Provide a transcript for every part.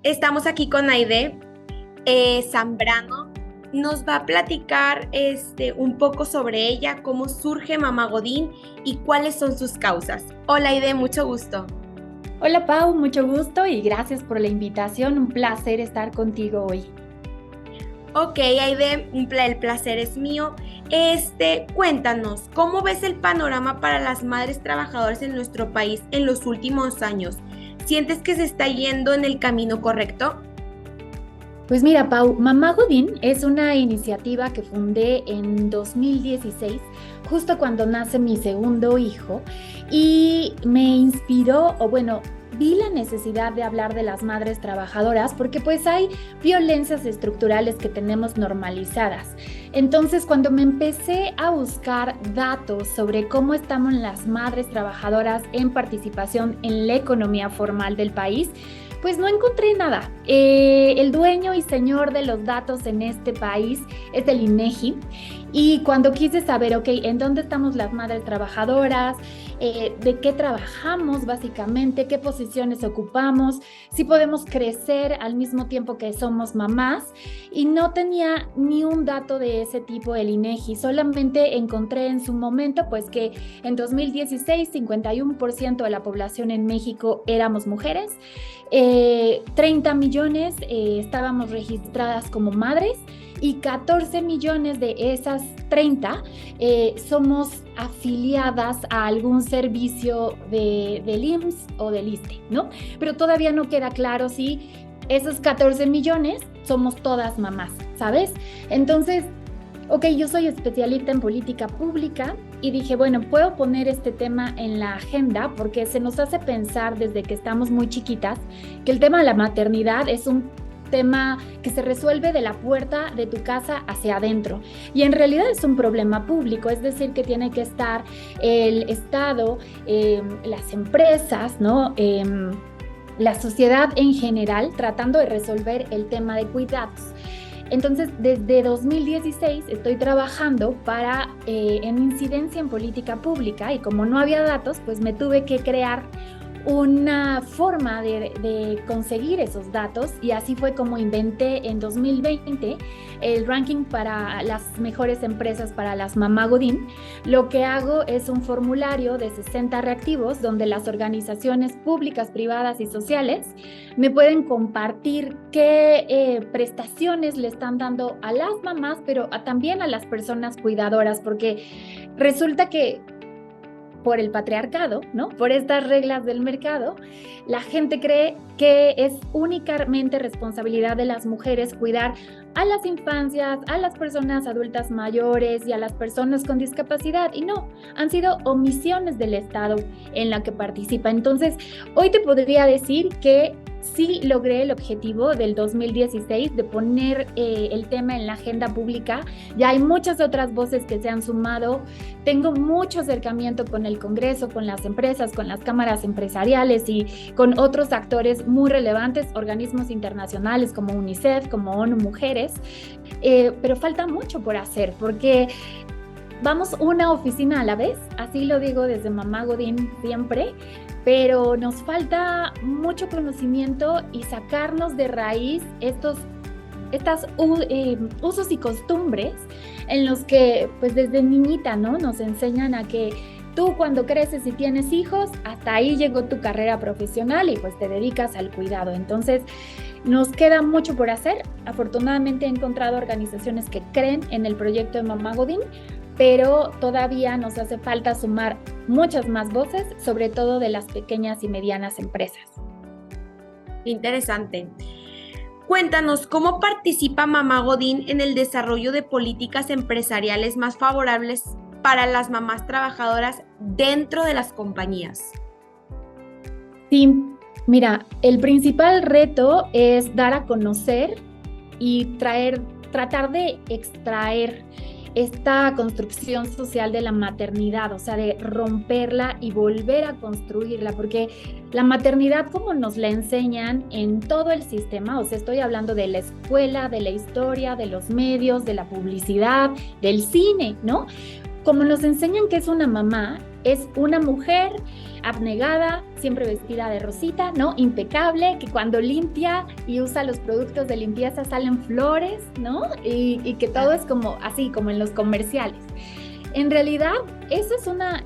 Estamos aquí con Aide Zambrano. Nos va a platicar un poco sobre ella, cómo surge Mamá Godín y cuáles son sus causas. Hola Aide, mucho gusto. Hola Pau, mucho gusto y gracias por la invitación. Un placer estar contigo hoy. Ok, Aide, el placer es mío. Cuéntanos, ¿cómo ves el panorama para las madres trabajadoras en nuestro país en los últimos años? ¿Sientes que se está yendo en el camino correcto? Pues mira, Pau, Mamá Godín es una iniciativa que fundé en 2016, justo cuando nace mi segundo hijo, y me inspiró, o bueno, vi la necesidad de hablar de las madres trabajadoras porque pues hay violencias estructurales que tenemos normalizadas. Entonces, cuando me empecé a buscar datos sobre cómo estamos las madres trabajadoras en participación en la economía formal del país, pues no encontré nada. El dueño y señor de los datos en este país es el INEGI. Y cuando quise saber, ok, ¿en dónde estamos las madres trabajadoras? ¿De qué trabajamos básicamente? ¿Qué posiciones ocupamos? Si podemos crecer al mismo tiempo que somos mamás. Y no tenía ni un dato de ese tipo el INEGI. Solamente encontré en su momento, pues que en 2016, 51% de la población en México éramos mujeres. 30 millones estábamos registradas como madres y 14 millones de esas 30 somos afiliadas a algún servicio del IMSS o del ISSSTE, ¿no? Pero todavía no queda claro si esos 14 millones somos todas mamás, ¿sabes? Entonces, ok, yo soy especialista en política pública y dije, bueno, puedo poner este tema en la agenda porque se nos hace pensar desde que estamos muy chiquitas que el tema de la maternidad es un tema que se resuelve de la puerta de tu casa hacia adentro. Y en realidad es un problema público, es decir, que tiene que estar el Estado, las empresas, ¿no? La sociedad en general tratando de resolver el tema de cuidados. Entonces, desde 2016 estoy trabajando en incidencia en política pública y como no había datos, pues me tuve que crear una forma de conseguir esos datos y así fue como inventé en 2020 el ranking para las mejores empresas para las Mamá Godín. Lo que hago es un formulario de 60 reactivos donde las organizaciones públicas, privadas y sociales me pueden compartir qué prestaciones le están dando a las mamás, pero también a las personas cuidadoras, porque resulta que por el patriarcado, ¿no? Por estas reglas del mercado, la gente cree que es únicamente responsabilidad de las mujeres cuidar a las infancias, a las personas adultas mayores y a las personas con discapacidad. Y no, han sido omisiones del Estado en la que participa. Entonces, hoy te podría decir que sí logré el objetivo del 2016 de poner el tema en la agenda pública. Ya hay muchas otras voces que se han sumado. Tengo mucho acercamiento con el Congreso, con las empresas, con las cámaras empresariales y con otros actores muy relevantes, organismos internacionales como UNICEF, como ONU Mujeres, pero falta mucho por hacer porque vamos una oficina a la vez, así lo digo desde Mamá Godín siempre, pero nos falta mucho conocimiento y sacarnos de raíz estos usos y costumbres en los que pues desde niñita, ¿no? Nos enseñan a que tú cuando creces y tienes hijos, hasta ahí llegó tu carrera profesional y pues te dedicas al cuidado. Entonces, nos queda mucho por hacer. Afortunadamente he encontrado organizaciones que creen en el proyecto de Mamá Godín, pero todavía nos hace falta sumar muchas más voces, sobre todo de las pequeñas y medianas empresas. Interesante. Cuéntanos, ¿cómo participa Mamá Godín en el desarrollo de políticas empresariales más favorables para las mamás trabajadoras dentro de las compañías? Sí, mira, el principal reto es dar a conocer y tratar de extraer esta construcción social de la maternidad, o sea, de romperla y volver a construirla, porque la maternidad, como nos la enseñan en todo el sistema, o sea, estoy hablando de la escuela, de la historia, de los medios, de la publicidad, del cine, ¿no? como nos enseñan que es una mamá, es una mujer abnegada, siempre vestida de rosita, ¿no? Impecable, que cuando limpia y usa los productos de limpieza salen flores, ¿no? Y que todo es como así, como en los comerciales. En realidad, eso es una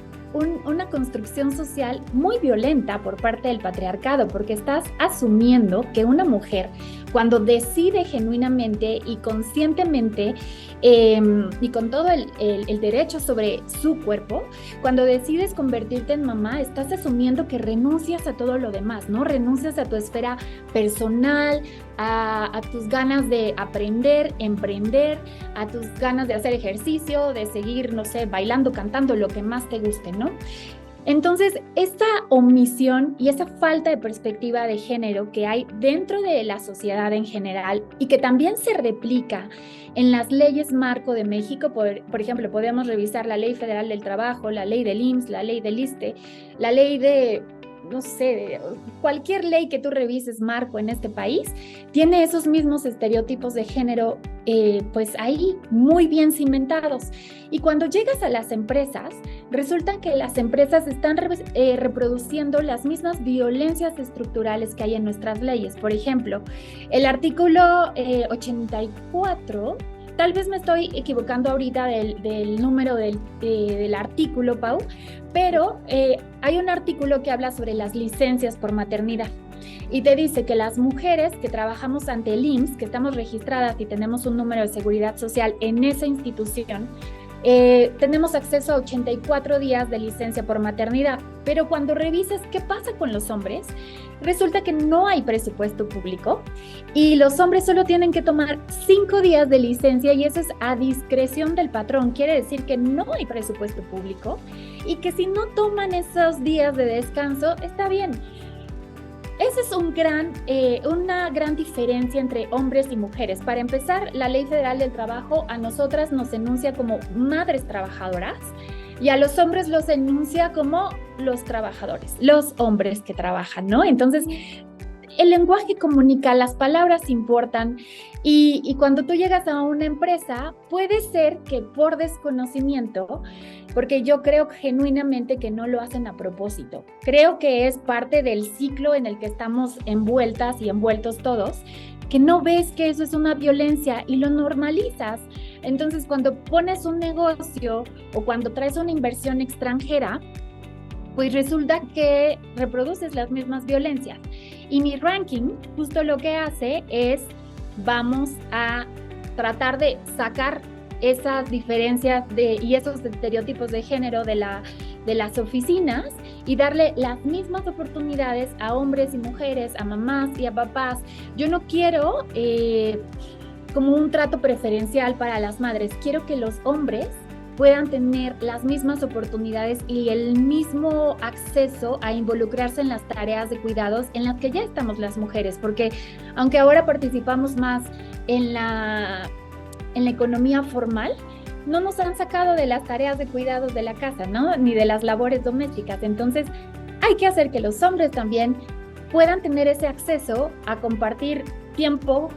construcción social muy violenta por parte del patriarcado, porque estás asumiendo que una mujer, cuando decide genuinamente y conscientemente y con todo el derecho sobre su cuerpo, cuando decides convertirte en mamá, estás asumiendo que renuncias a todo lo demás, ¿no? Renuncias a tu esfera personal, a tus ganas de aprender, emprender, a tus ganas de hacer ejercicio, de seguir, no sé, bailando, cantando, lo que más te guste, ¿no? Entonces, esta omisión y esa falta de perspectiva de género que hay dentro de la sociedad en general y que también se replica en las leyes marco de México, por ejemplo, podemos revisar la Ley Federal del Trabajo, la ley del IMSS, la ley del ISSSTE, la ley de, no sé, cualquier ley que tú revises marco en este país, tiene esos mismos estereotipos de género pues ahí muy bien cimentados. Y cuando llegas a las empresas, resulta que las empresas están reproduciendo las mismas violencias estructurales que hay en nuestras leyes. Por ejemplo, el artículo 84, tal vez me estoy equivocando ahorita del número del artículo, Pau, pero hay un artículo que habla sobre las licencias por maternidad. Y te dice que las mujeres que trabajamos ante el IMSS, que estamos registradas y tenemos un número de seguridad social en esa institución, tenemos acceso a 84 días de licencia por maternidad. Pero cuando revisas qué pasa con los hombres, resulta que no hay presupuesto público y los hombres solo tienen que tomar 5 días de licencia y eso es a discreción del patrón. Quiere decir que no hay presupuesto público y que si no toman esos días de descanso, está bien. Esa es una gran diferencia entre hombres y mujeres. Para empezar, la Ley Federal del Trabajo a nosotras nos enuncia como madres trabajadoras y a los hombres los enuncia como los trabajadores, los hombres que trabajan, ¿no? Entonces, el lenguaje comunica, las palabras importan y cuando tú llegas a una empresa, puede ser que por desconocimiento, porque yo creo genuinamente que no lo hacen a propósito. Creo que es parte del ciclo en el que estamos envueltas y envueltos todos, que no ves que eso es una violencia y lo normalizas. Entonces, cuando pones un negocio o cuando traes una inversión extranjera, pues resulta que reproduces las mismas violencias. Y mi ranking justo lo que hace es, vamos a tratar de sacar esas diferencias y esos estereotipos de género de las oficinas y darle las mismas oportunidades a hombres y mujeres, a mamás y a papás. Yo no quiero como un trato preferencial para las madres, quiero que los hombres puedan tener las mismas oportunidades y el mismo acceso a involucrarse en las tareas de cuidados en las que ya estamos las mujeres, porque aunque ahora participamos más en la economía formal, no nos han sacado de las tareas de cuidados de la casa, ¿no? Ni de las labores domésticas. Entonces, hay que hacer que los hombres también puedan tener ese acceso a compartir tiempo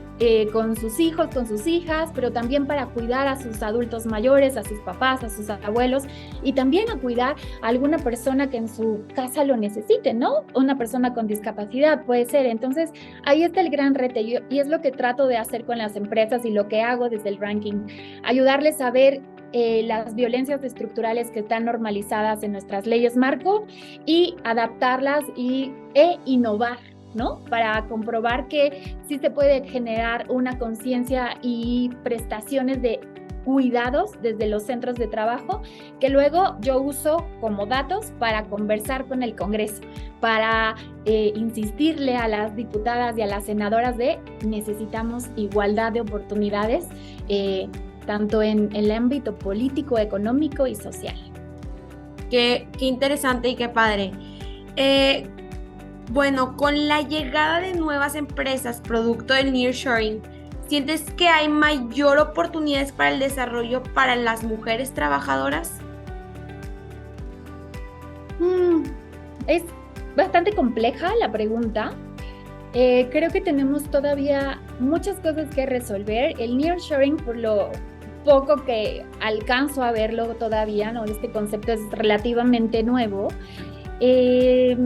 con sus hijos, con sus hijas, pero también para cuidar a sus adultos mayores, a sus papás, a sus abuelos y también a cuidar a alguna persona que en su casa lo necesite, ¿no? Una persona con discapacidad puede ser. Entonces, ahí está el gran reto y es lo que trato de hacer con las empresas y lo que hago desde el ranking, ayudarles a ver las violencias estructurales que están normalizadas en nuestras leyes marco y adaptarlas e innovar, ¿no? Para comprobar que sí se puede generar una conciencia y prestaciones de cuidados desde los centros de trabajo que luego yo uso como datos para conversar con el Congreso, para insistirle a las diputadas y a las senadoras de necesitamos igualdad de oportunidades tanto en el ámbito político, económico y social. Qué interesante y qué padre. Bueno, con la llegada de nuevas empresas producto del nearshoring, ¿sientes que hay mayor oportunidades para el desarrollo para las mujeres trabajadoras? Es bastante compleja la pregunta. Creo que tenemos todavía muchas cosas que resolver. El nearshoring, por poco que alcanzo a verlo todavía, ¿no? Este concepto es relativamente nuevo. Eh,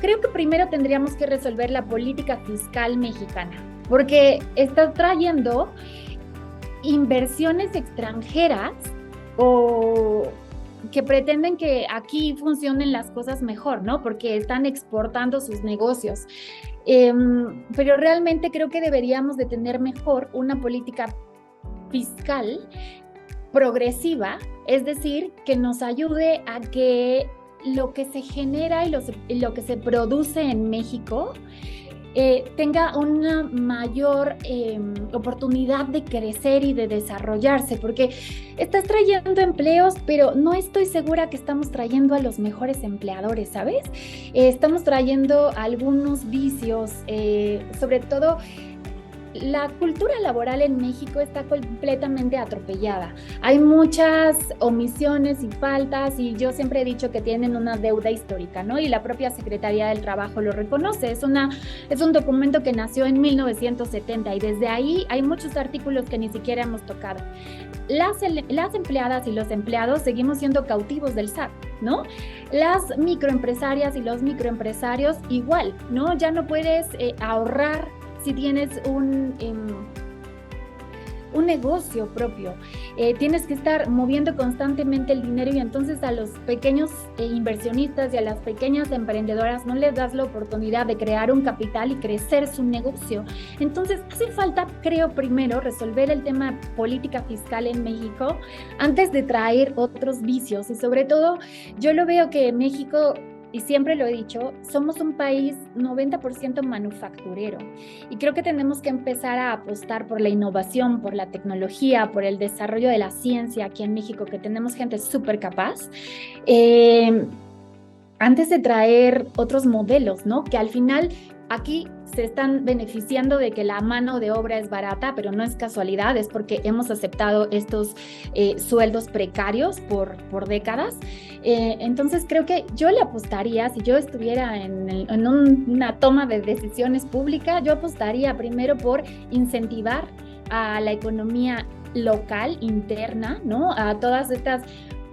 Creo que primero tendríamos que resolver la política fiscal mexicana, porque está trayendo inversiones extranjeras o que pretenden que aquí funcionen las cosas mejor, ¿no? Porque están exportando sus negocios. Pero realmente creo que deberíamos de tener mejor una política fiscal progresiva, es decir, que nos ayude a que lo que se genera y lo que se produce en México tenga una mayor oportunidad de crecer y de desarrollarse, porque estás trayendo empleos, pero no estoy segura que estamos trayendo a los mejores empleadores, ¿sabes? Estamos trayendo algunos vicios, sobre todo la cultura laboral en México está completamente atropellada. Hay muchas omisiones y faltas y yo siempre he dicho que tienen una deuda histórica, ¿no? Y la propia Secretaría del Trabajo lo reconoce. Es un documento que nació en 1970 y desde ahí hay muchos artículos que ni siquiera hemos tocado. Las empleadas y los empleados seguimos siendo cautivos del SAT, ¿no? Las microempresarias y los microempresarios igual, ¿no? Ya no puedes ahorrar si tienes un negocio propio, tienes que estar moviendo constantemente el dinero y entonces a los pequeños inversionistas y a las pequeñas emprendedoras no les das la oportunidad de crear un capital y crecer su negocio. Entonces hace falta, creo, primero resolver el tema política fiscal en México antes de traer otros vicios y sobre todo yo lo veo que México, y siempre lo he dicho, somos un país 90% manufacturero y creo que tenemos que empezar a apostar por la innovación, por la tecnología, por el desarrollo de la ciencia aquí en México, que tenemos gente súper capaz, antes de traer otros modelos, ¿no? Que al final aquí se están beneficiando de que la mano de obra es barata, pero no es casualidad, es porque hemos aceptado estos sueldos precarios por décadas. Entonces creo que yo le apostaría, si yo estuviera en una toma de decisiones públicas, yo apostaría primero por incentivar a la economía local, interna, ¿no? A todas estas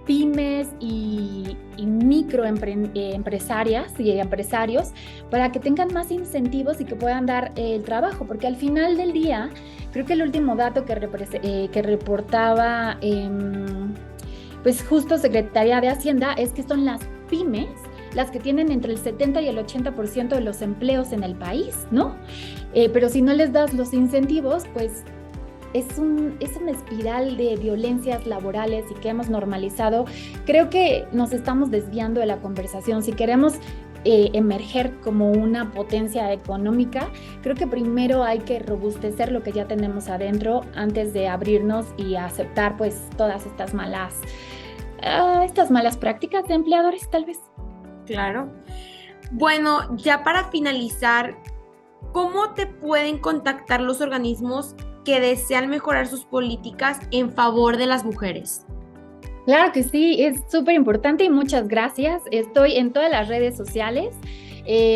pymes y microempresarias y empresarios para que tengan más incentivos y que puedan dar el trabajo, porque al final del día, creo que el último dato que reportaba pues justo Secretaría de Hacienda es que son las pymes las que tienen entre el 70 y el 80% de los empleos en el país, ¿no? Pero si no les das los incentivos, pues es una espiral de violencias laborales y que hemos normalizado. Creo que nos estamos desviando de la conversación. Si queremos emerger como una potencia económica, creo que primero hay que robustecer lo que ya tenemos adentro antes de abrirnos y aceptar pues todas estas malas prácticas de empleadores, tal vez. Claro. Bueno, ya para finalizar, ¿cómo te pueden contactar los organismos que desean mejorar sus políticas en favor de las mujeres? Claro que sí, es súper importante y muchas gracias. Estoy en todas las redes sociales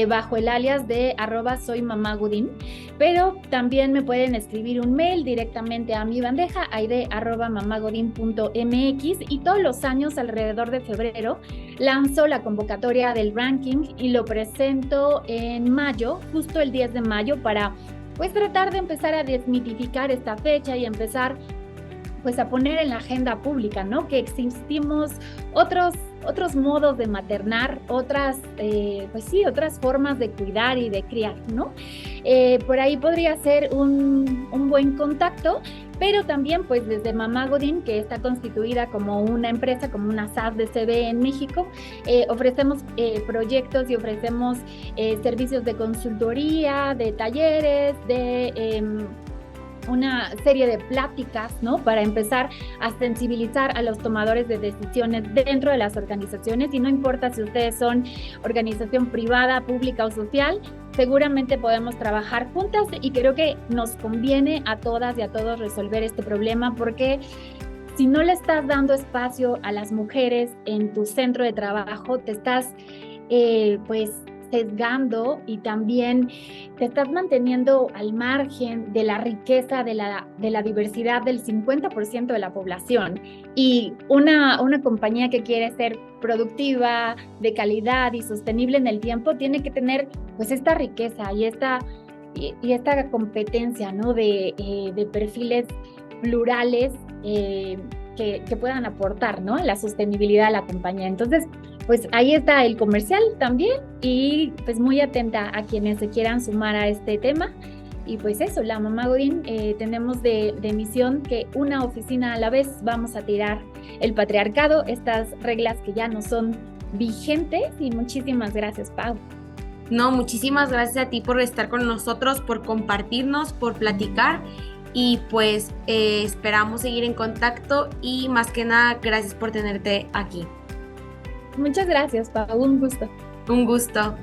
bajo el alias de @soymamagodin, pero también me pueden escribir un mail directamente a mi bandeja aide@mamagodin.mx y todos los años alrededor de febrero lanzo la convocatoria del ranking y lo presento en mayo, justo el 10 de mayo, para pues tratar de empezar a desmitificar esta fecha y empezar pues a poner en la agenda pública, ¿no? Que existimos otros modos de maternar, otras formas de cuidar y de criar, ¿no? Por ahí podría ser un buen contacto, pero también pues desde Mamá Godín, que está constituida como una empresa, como una SAS de CB en México, ofrecemos proyectos y ofrecemos servicios de consultoría, de talleres, de una serie de pláticas, ¿no? Para empezar a sensibilizar a los tomadores de decisiones dentro de las organizaciones, y no importa si ustedes son organización privada, pública o social, seguramente podemos trabajar juntas y creo que nos conviene a todas y a todos resolver este problema, porque si no le estás dando espacio a las mujeres en tu centro de trabajo, te estás pues sesgando y también te estás manteniendo al margen de la riqueza de la diversidad del 50% de la población. Y una compañía que quiere ser productiva, de calidad y sostenible en el tiempo, tiene que tener pues esta riqueza y esta competencia, ¿no? de perfiles plurales que puedan aportar, ¿no? a la sostenibilidad de la compañía. Entonces, pues ahí está el comercial también y pues muy atenta a quienes se quieran sumar a este tema. Y pues eso, la Mamá Godín tenemos de misión que una oficina a la vez vamos a tirar el patriarcado, estas reglas que ya no son vigentes. Y muchísimas gracias, Pau. No, muchísimas gracias a ti por estar con nosotros, por compartirnos, por platicar y pues esperamos seguir en contacto y más que nada, gracias por tenerte aquí. Muchas gracias, Pau, un gusto. Un gusto.